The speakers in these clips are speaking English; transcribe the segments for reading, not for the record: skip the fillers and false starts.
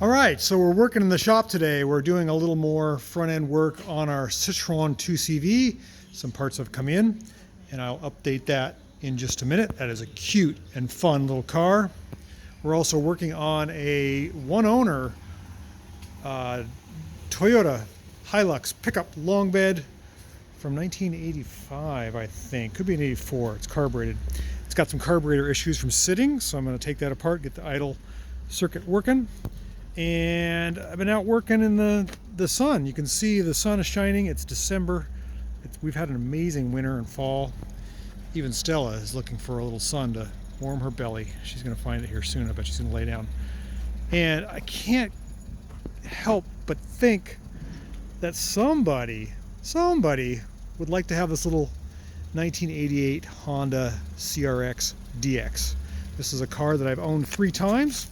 All right, so we're working in the shop today. We're doing a little more front-end work on our Citroen 2CV. Some parts have come in, and I'll update that in just a minute. That is a cute and fun little car. We're also working on a one-owner Toyota Hilux pickup long bed from 1985, I think. Could be an 84. It's carbureted. It's got some carburetor issues from sitting, so I'm going to take that apart, get the idle circuit working. And I've been out working in the sun. You can see the sun is shining. It's December. We've had an amazing winter and fall. Even Stella is looking for a little sun to warm her belly. She's going to find it here soon. I bet she's going to lay down. And I can't help but think that somebody would like to have this little 1988 Honda CRX DX. This is a car that I've owned 3 times.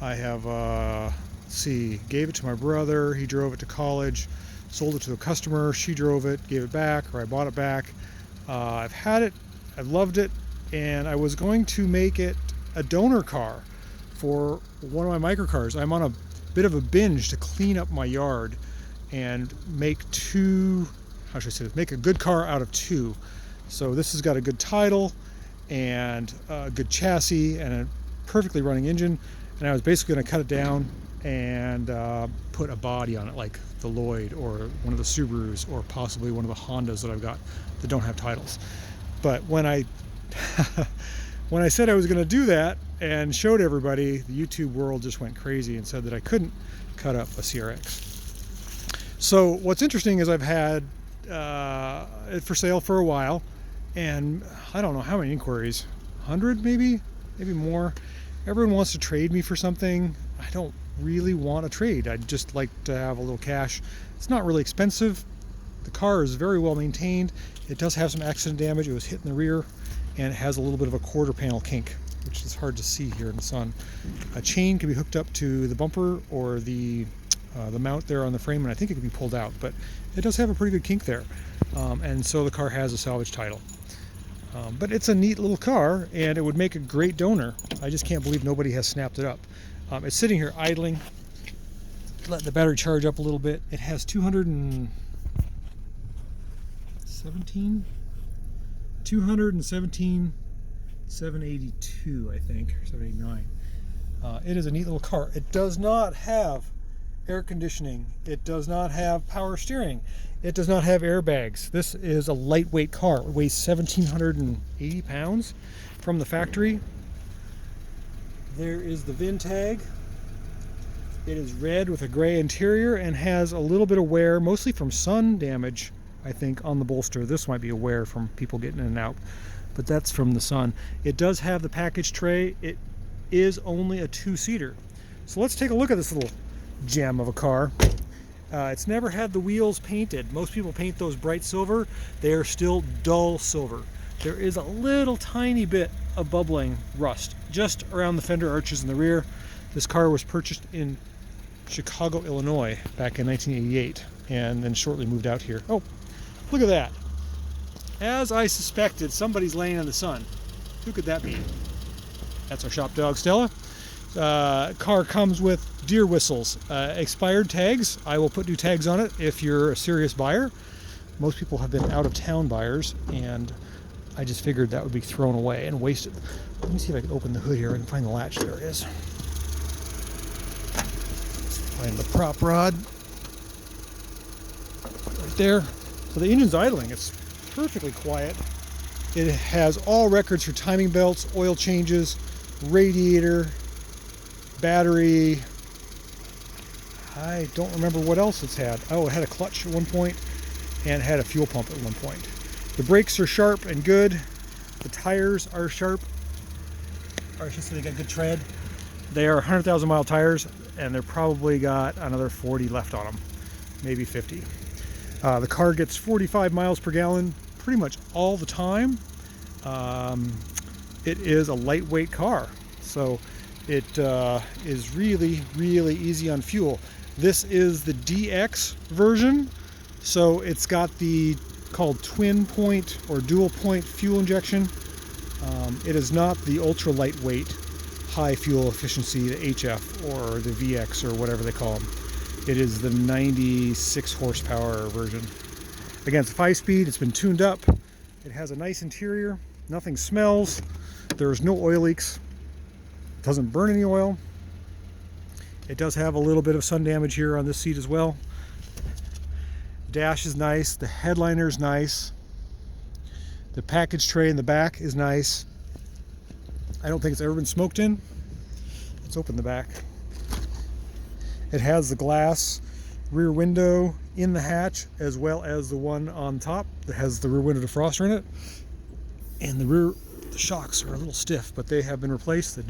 I have, gave it to my brother. He drove it to college, sold it to a customer. She drove it, gave it back, or I bought it back. I've had it, I've loved it, and I was going to make it a donor car for one of my microcars. I'm on a bit of a binge to clean up my yard and make make a good car out of 2. So this has got a good title and a good chassis and a perfectly running engine. And I was basically going to cut it down and put a body on it, like the Lloyd or one of the Subarus or possibly one of the Hondas that I've got that don't have titles. But when I when I said I was going to do that and showed everybody, the YouTube world just went crazy and said that I couldn't cut up a CRX. So what's interesting is I've had it for sale for a while, and I don't know how many inquiries, 100 maybe more. Everyone wants to trade me for something. I don't really want to trade. I'd just like to have a little cash. It's not really expensive. The car is very well maintained. It does have some accident damage. It was hit in the rear, and it has a little bit of a quarter panel kink, which is hard to see here in the sun. A chain can be hooked up to the bumper or the mount there on the frame, and I think it can be pulled out, but it does have a pretty good kink there. And so the car has a salvage title. But it's a neat little car, and it would make a great donor. I just can't believe nobody has snapped it up. It's sitting here idling. Let the battery charge up a little bit. It has 782, I think, or 789. It is a neat little car. It does not have air conditioning. It does not have power steering. It does not have airbags. This is a lightweight car. It weighs 1,780 pounds from the factory. There is the VIN tag. It is red with a gray interior and has a little bit of wear, mostly from sun damage, I think, on the bolster. This might be a wear from people getting in and out, but that's from the sun. It does have the package tray. It is only a 2-seater. So let's take a look at this little gem of a car. It's never had the wheels painted. Most people paint those bright silver. They are still dull silver. There is a little tiny bit of bubbling rust just around the fender arches in the rear. This car was purchased in Chicago, Illinois back in 1988 and then shortly moved out here. Oh, look at that. As I suspected, somebody's laying in the sun. Who could that be? That's our shop dog, Stella. Car comes with deer whistles, expired tags. I will put new tags on it if you're a serious buyer. Most people have been out-of-town buyers, and I just figured that would be thrown away and wasted. Let me see if I can open the hood here and find the latch. There it is. Let's find the prop rod right there. So the engine's idling. It's perfectly quiet. It has all records for timing belts, oil changes, radiator, battery. I don't remember what else it's had. Oh, it had a clutch at one point and it had a fuel pump at one point. The brakes are sharp and good. The tires are sharp. Or I should say they got good tread. They are 100,000 mile tires, and they're probably got another 40 left on them, maybe 50. The car gets 45 miles per gallon pretty much all the time. It is a lightweight car, so it is really, really easy on fuel. This is the DX version, so it's got the called twin point or dual point fuel injection. It is not the ultra lightweight high fuel efficiency, the HF or the VX or whatever they call them. It is the 96 horsepower version. Again, it's a 5-speed, it's been tuned up. It has a nice interior, nothing smells, there's no oil leaks, it doesn't burn any oil. It does have a little bit of sun damage here on this seat as well. Dash is nice, the headliner is nice, the package tray in the back is nice. I don't think it's ever been smoked in. Let's open the back. It has the glass rear window in the hatch as well as the one on top that has the rear window defroster in it. And the shocks are a little stiff, but they have been replaced. That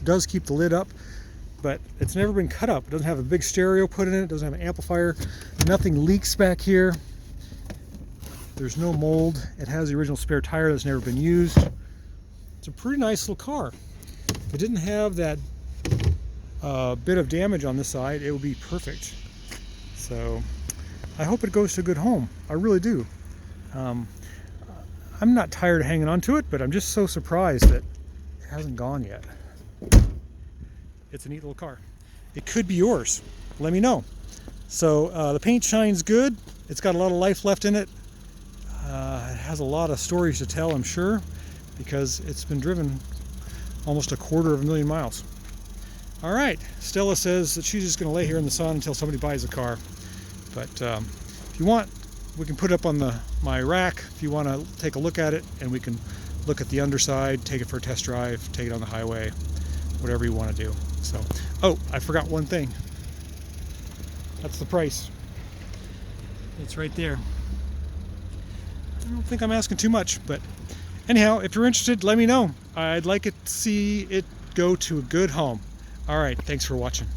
does keep the lid up, but it's never been cut up. It doesn't have a big stereo put in it. It doesn't have an amplifier. Nothing leaks back here. There's no mold. It has the original spare tire that's never been used. It's a pretty nice little car. If it didn't have that bit of damage on this side, it would be perfect. So I hope it goes to a good home. I really do. I'm not tired of hanging on to it, but I'm just so surprised that it hasn't gone yet. It's a neat little car. It could be yours. Let me know. So the paint shines good. It's got a lot of life left in it. It has a lot of stories to tell, I'm sure, because it's been driven almost 250,000 miles. All right, Stella says that she's just going to lay here in the sun until somebody buys a car. But if you want, we can put it up on my rack if you want to take a look at it, and we can look at the underside, take it for a test drive, take it on the highway, whatever you want to do. So, oh, I forgot one thing. That's the price. It's right there. I don't think I'm asking too much, but anyhow, if you're interested, let me know. I'd like to see it go to a good home. All right, thanks for watching.